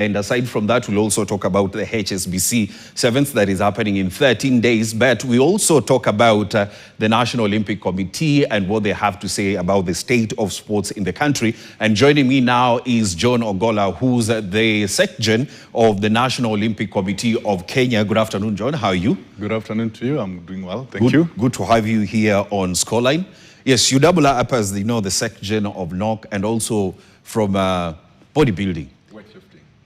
And aside from that, we'll also talk about the HSBC Sevens that is happening in 13 days. But we also talk about the National Olympic Committee and what they have to say about the state of sports in the country. And joining me now is John Ogola, who's the Secretary of the National Olympic Committee of Kenya. Good afternoon, John. How are you? Good afternoon to you. I'm doing well. Thank you. Good to have you here on Scoreline. Yes, you double up as the Secretary of NOCK and also from bodybuilding.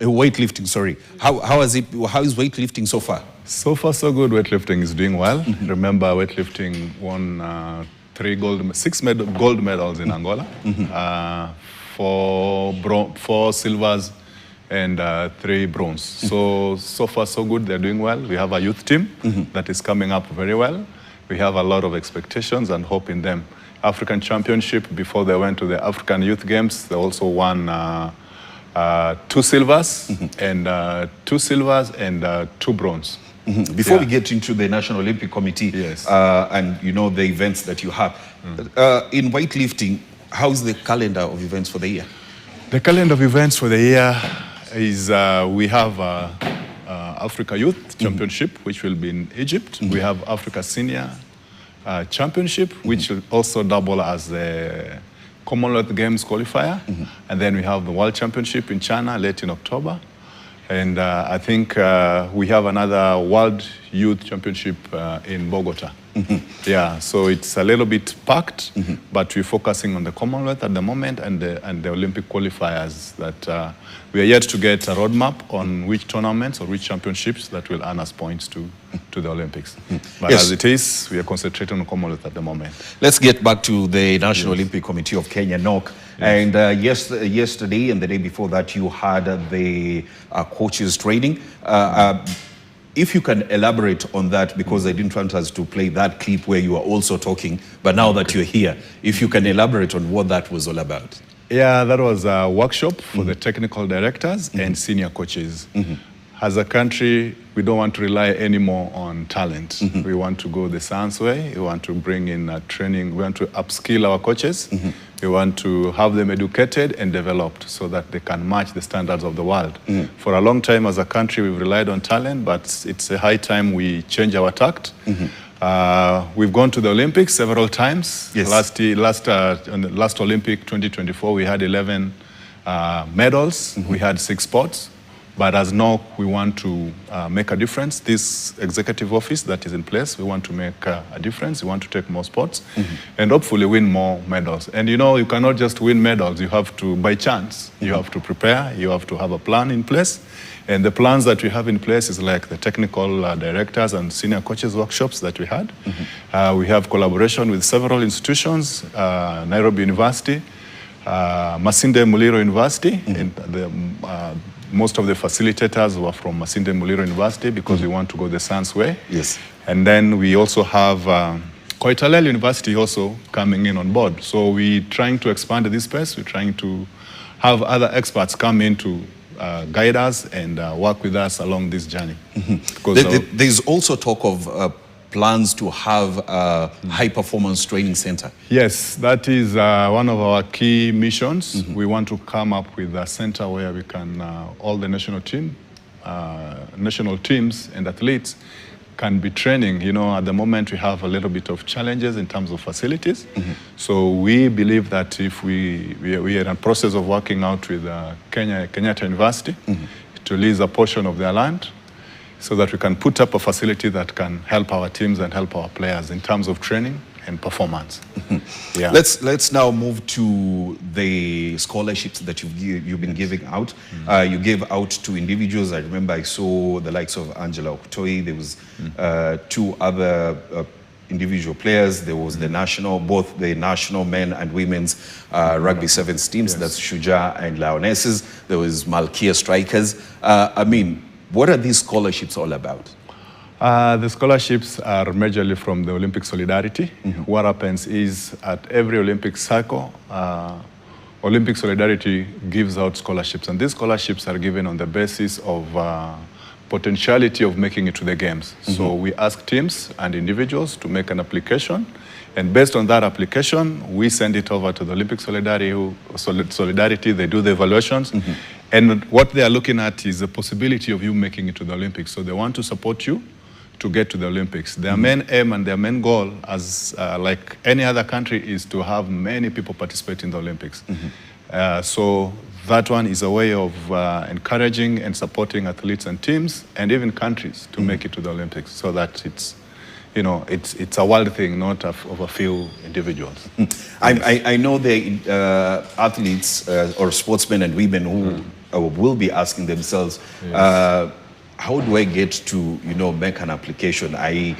Weightlifting, sorry. How is weightlifting so far? So far, so good. Weightlifting is doing well. Remember, weightlifting won 6 gold medals in Angola, 4 silvers and 3 bronze. So far, so good. They're doing well. We have a youth team that is coming up very well. We have a lot of expectations and hope in them. African Championship, before they went to the African Youth Games, they also won 2 silvers and 2 bronze. Before we get into the National Olympic Committee, yes, and the events that you have in weightlifting, how's the calendar of events for the year? The calendar of events for the year is we have Africa Youth Championship, which will be in Egypt. We have Africa Senior Championship, which will also double as the Commonwealth Games qualifier. And then we have the World Championship in China late in October. And I think we have another World Youth Championship in Bogota. Yeah, so it's a little bit packed, but we're focusing on the Commonwealth at the moment and the Olympic qualifiers that we are yet to get a roadmap on which tournaments or which championships that will earn us points to the Olympics. But yes, as it is, we are concentrating on Commonwealth at the moment. Let's get back to the National Olympic Committee of Kenya, NOCK. And yesterday and the day before that, you had the coaches training. If you can elaborate on that, because I didn't want us to play that clip where you were also talking, but now that you're here, if you can elaborate on what that was all about. Yeah, that was a workshop for the technical directors and senior coaches. As a country, we don't want to rely anymore on talent. We want to go the science way. We want to bring in training. We want to upskill our coaches. We want to have them educated and developed so that they can match the standards of the world. For a long time as a country, we've relied on talent, but it's a high time we change our tact. We've gone to the Olympics several times. Yes. On the last Olympic, 2024, we had 11 medals. We had 6 sports. But as NOCK, we want to make a difference. This executive office that is in place, we want to make a difference. We want to take more sports and hopefully win more medals. And you cannot just win medals. You have to, by chance, you have to prepare. You have to have a plan in place. And the plans that we have in place is like the technical directors and senior coaches workshops that we had. We have collaboration with several institutions, Nairobi University, Masinde Muliro University, and most of the facilitators were from Masinde Muliro University because we want to go the science way. Yes. And then we also have Koitalel University also coming in on board. So we're trying to expand this space. We're trying to have other experts come in to guide us and work with us along this journey. There's also talk of plans to have a high-performance training center. Yes, that is one of our key missions. We want to come up with a center where we can, all the national teams and athletes can be training. At the moment we have a little bit of challenges in terms of facilities. So we believe that if we are in a process of working out with Kenyatta University to lease a portion of their land, so that we can put up a facility that can help our teams and help our players in terms of training and performance. Yeah. Let's now move to the scholarships that you've been giving out. You gave out to individuals. I remember I saw the likes of Angela Okutoi. There was 2 other individual players. There was both the national men and women's rugby sevens teams. Yes. That's Shujaa and Lionesses. There was Malkia Strikers. What are these scholarships all about? The scholarships are majorly from the Olympic Solidarity. What happens is at every Olympic cycle, Olympic Solidarity gives out scholarships. And these scholarships are given on the basis of potentiality of making it to the games. So we ask teams and individuals to make an application. And based on that application, we send it over to the Olympic Solidarity. They do the evaluations. And what they are looking at is the possibility of you making it to the Olympics. So they want to support you to get to the Olympics. Their main aim and their main goal, as like any other country, is to have many people participate in the Olympics. So that one is a way of encouraging and supporting athletes and teams and even countries to make it to the Olympics, so that it's, you know, it's a world thing, not of a few individuals. I know the athletes or sportsmen and women who will be asking themselves, how do I get to, you know, make an application? I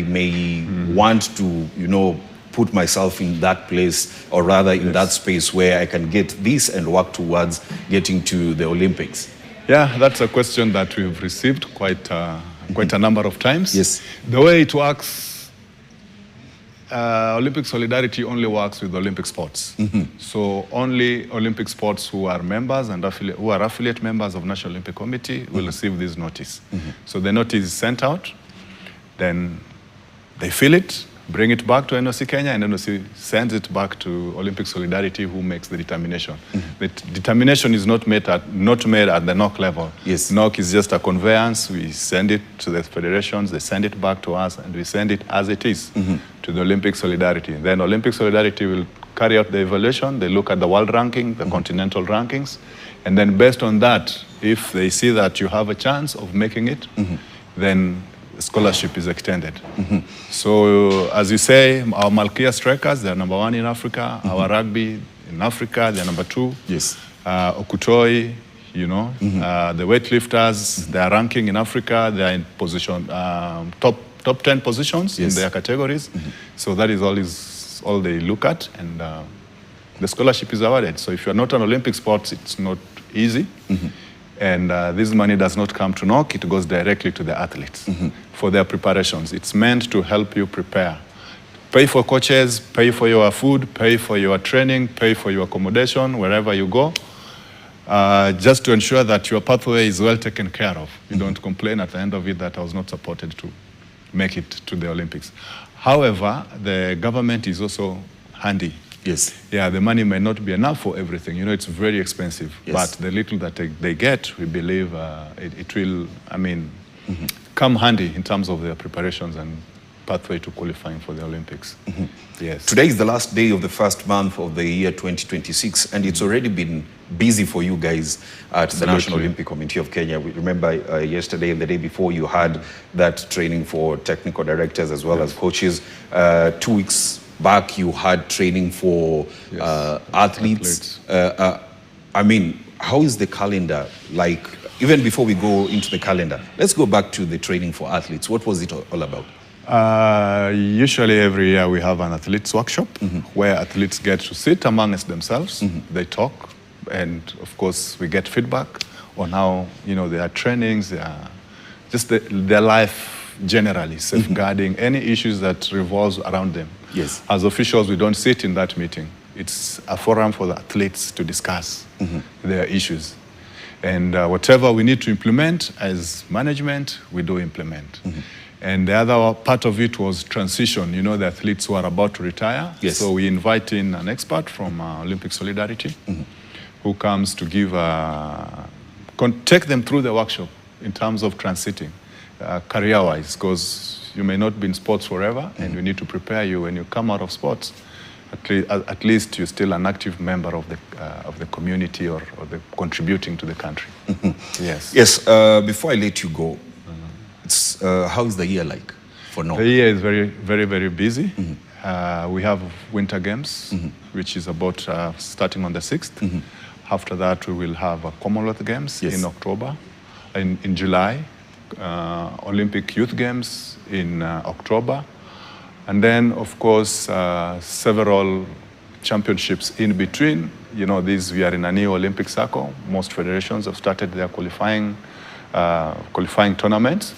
may want to, you know, put myself in that place, or rather in that space where I can get this and work towards getting to the Olympics. Yeah, that's a question that we've received quite a number of times. Yes. The way it works, Olympic Solidarity only works with Olympic sports. So only Olympic sports who are members and who are affiliate members of National Olympic Committee will receive this notice. So the notice is sent out, then they fill it, bring it back to NOC Kenya, and NOC sends it back to Olympic Solidarity, who makes the determination. The determination is not made at the NOCK level. Yes. NOCK is just a conveyance. We send it to the federations, they send it back to us, and we send it as it is to the Olympic Solidarity. Then Olympic Solidarity will carry out the evaluation. They look at the world ranking, the continental rankings, and then based on that, if they see that you have a chance of making it, then scholarship is extended. So as you say, our Malkia strikers, they're number 1 in Africa. Our rugby in Africa, they're number 2. Yes. Okutoi, you know, the weightlifters, their ranking in Africa, they're in position, top 10 positions in their categories. So that is all they look at, and the scholarship is awarded. So if you're not an Olympic sport, it's not easy. And this money does not come to NOCK, it goes directly to the athletes for their preparations. It's meant to help you prepare. Pay for coaches, pay for your food, pay for your training, pay for your accommodation, wherever you go, just to ensure that your pathway is well taken care of. You don't complain at the end of it that I was not supported to make it to the Olympics. However, the government is also handy. Yes. Yeah, the money may not be enough for everything. You know, it's very expensive. Yes. But the little that they get, we believe it will, I mean, come handy in terms of their preparations and pathway to qualifying for the Olympics. Yes. Today is the last day of the first month of the year 2026, and it's already been busy for you guys at the National Olympic Committee of Kenya. We remember yesterday and the day before you had that training for technical directors as well as coaches. 2 weeks back, you had training for athletes. I mean, how is the calendar like? Even before we go into the calendar, let's go back to the training for athletes. What was it all about? Usually every year we have an athletes workshop where athletes get to sit amongst themselves. They talk, and of course we get feedback on how, you know, their trainings, just their life generally, safeguarding any issues that revolves around them. Yes. As officials, we don't sit in that meeting. It's a forum for the athletes to discuss their issues. And whatever we need to implement as management, we do implement. And the other part of it was transition. You know, the athletes who are about to retire. Yes. So we invite in an expert from Olympic Solidarity who comes to give, take them through the workshop in terms of transiting career-wise, because you may not be in sports forever, and we need to prepare you when you come out of sports. At least you're still an active member of the community or the contributing to the country. Yes. Yes. Before I let you go, how is the year like for NOCK? The year is very, very, very busy. We have Winter Games, which is about starting on the 6th. After that, we will have Commonwealth Games in October. In July, Olympic Youth Games in October. And then, of course, several championships in between. You know, we are in a new Olympic cycle. Most federations have started their qualifying tournaments.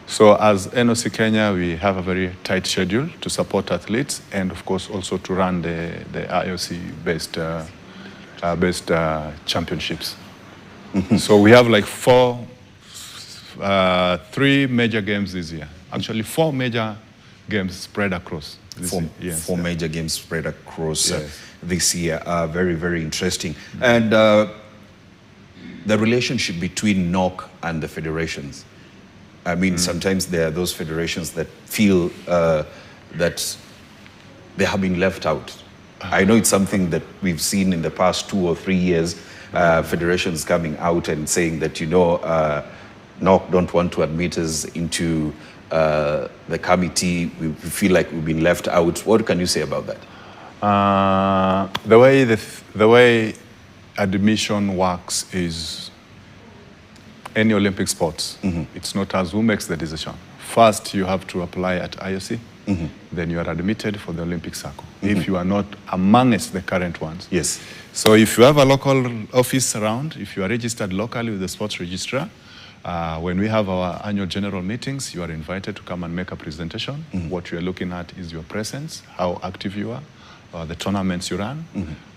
So as NOC Kenya, we have a very tight schedule to support athletes, and of course also to run the IOC-based championships. So we have like 3 major games this year. Actually, 4 major games spread across this year. Four major games spread across this year. Very, very interesting. And the relationship between NOCK and the federations. I mean, sometimes there are those federations that feel that they have been left out. I know it's something that we've seen in the past 2 or 3 years, federations coming out and saying that, NOCK don't want to admit us into the committee. We feel like we've been left out. What can you say about that? The way admission works is any Olympic sports. It's not us who makes the decision. First, you have to apply at IOC. Then you are admitted for the Olympic circle. If you are not amongst the current ones. Yes. So if you have a local office around, if you are registered locally with the sports registrar, when we have our annual general meetings, you are invited to come and make a presentation. What you are looking at is your presence, how active you are, the tournaments you run,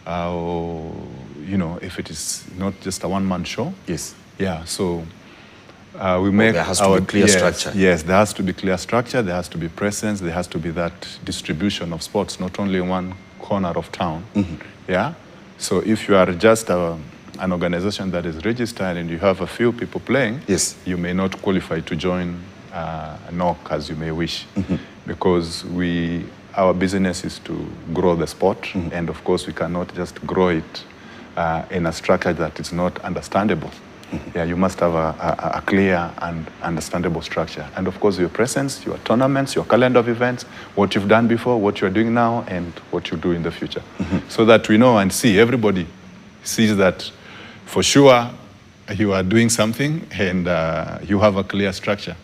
how, if it is not just a one-man show. Yes. Yeah, so we make there has to be clear structure. Yes, there has to be clear structure, there has to be presence, there has to be that distribution of sports, not only in one corner of town. Yeah, so if you are just an organization that is registered and you have a few people playing, yes, you may not qualify to join NOCK as you may wish, because our business is to grow the sport, and of course we cannot just grow it in a structure that is not understandable. Yeah, you must have a clear and understandable structure. And of course, your presence, your tournaments, your calendar of events, what you've done before, what you're doing now, and what you do in the future. So that we know and see, everybody sees that for sure you are doing something and you have a clear structure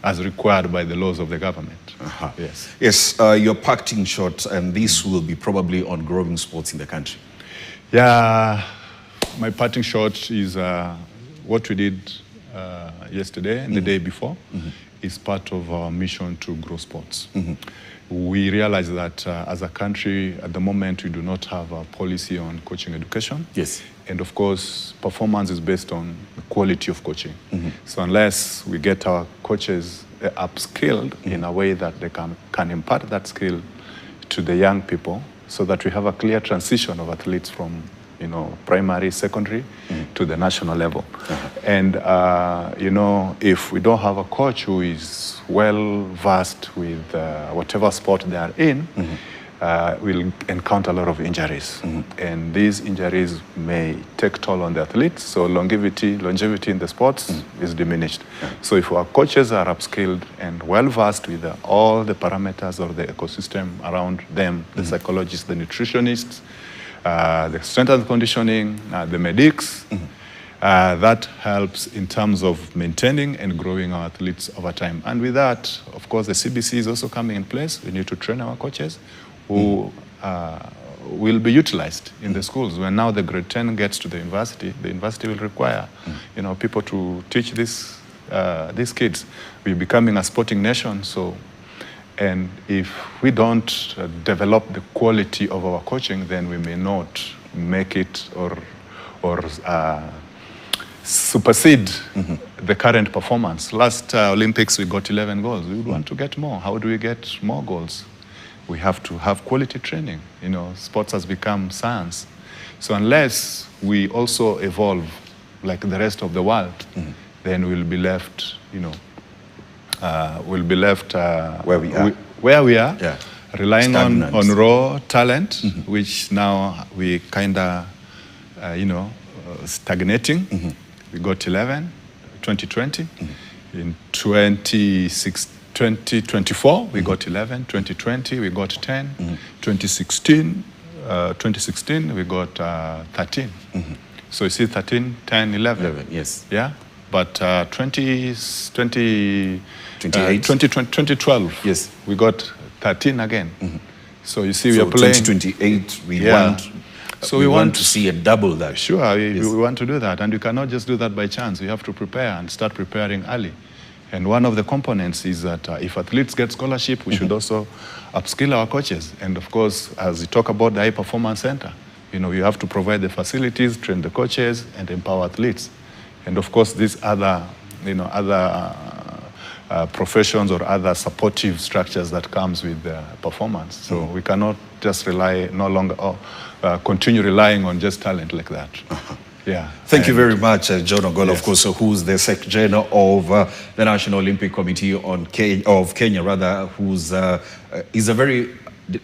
as required by the laws of the government. Yes. Yes, you're packed in short, and this will be probably on growing sports in the country. Yeah, my parting shot is what we did yesterday and the day before is part of our mission to grow sports. We realize that as a country, at the moment, we do not have a policy on coaching education. Yes. And of course, performance is based on the quality of coaching. So unless we get our coaches upskilled in a way that they can impart that skill to the young people, so that we have a clear transition of athletes from primary, secondary, to the national level. And, if we don't have a coach who is well-versed with whatever sport they are in, we'll encounter a lot of injuries. And these injuries may take toll on the athletes, so longevity in the sports is diminished. So if our coaches are upskilled and well-versed with all the parameters of the ecosystem around them, the psychologists, the nutritionists, the strength and conditioning, the medics, that helps in terms of maintaining and growing our athletes over time. And with that, of course, the CBC is also coming in place. We need to train our coaches who will be utilized in the schools. When now the grade 10 gets to the university will require people to teach these kids. We're becoming a sporting nation, and if we don't develop the quality of our coaching, then we may not make it or supersede the current performance. Last Olympics, we got 11 goals. We would want to get more. How do we get more goals? We have to have quality training. Sports has become science. So unless we also evolve like the rest of the world, then we'll be left, where we are, relying on raw talent, which now we kind of, stagnating. We got 11, 2020. In 2024, we got 11. 2020, we got 10. 2016, we got 13. So you see 13, 10, 11. Yes. Yeah? But 2012, yes, we got 13 again. So you see, we so are playing 2028. We want to see a double that. Sure, we want to do that, and you cannot just do that by chance. You have to prepare and start preparing early. And one of the components is that if athletes get scholarship, we should also upskill our coaches. And of course, as you talk about the high performance center, you have to provide the facilities, train the coaches, and empower athletes. And of course, these other, professions or other supportive structures that comes with performance. So we cannot just continue relying on just talent like that. Yeah. Thank you very much, John Ogola, Yes. of course, who's the Secretary of the National Olympic Committee of Kenya, rather, who's is a very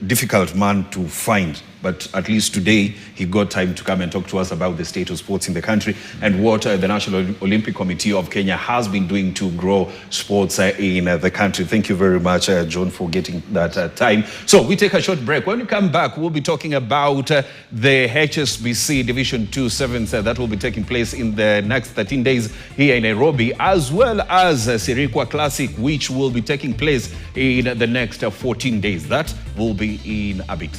difficult man to find, but at least today he got time to come and talk to us about the state of sports in the country and what the National Olympic Committee of Kenya has been doing to grow sports in the country. Thank you very much, John, for getting that time. So we take a short break. When we come back, we'll be talking about the HSBC Division 2 Sevens that will be taking place in the next 13 days here in Nairobi, as well as Sirikwa Classic, which will be taking place in the next 14 days. That will be in a bit.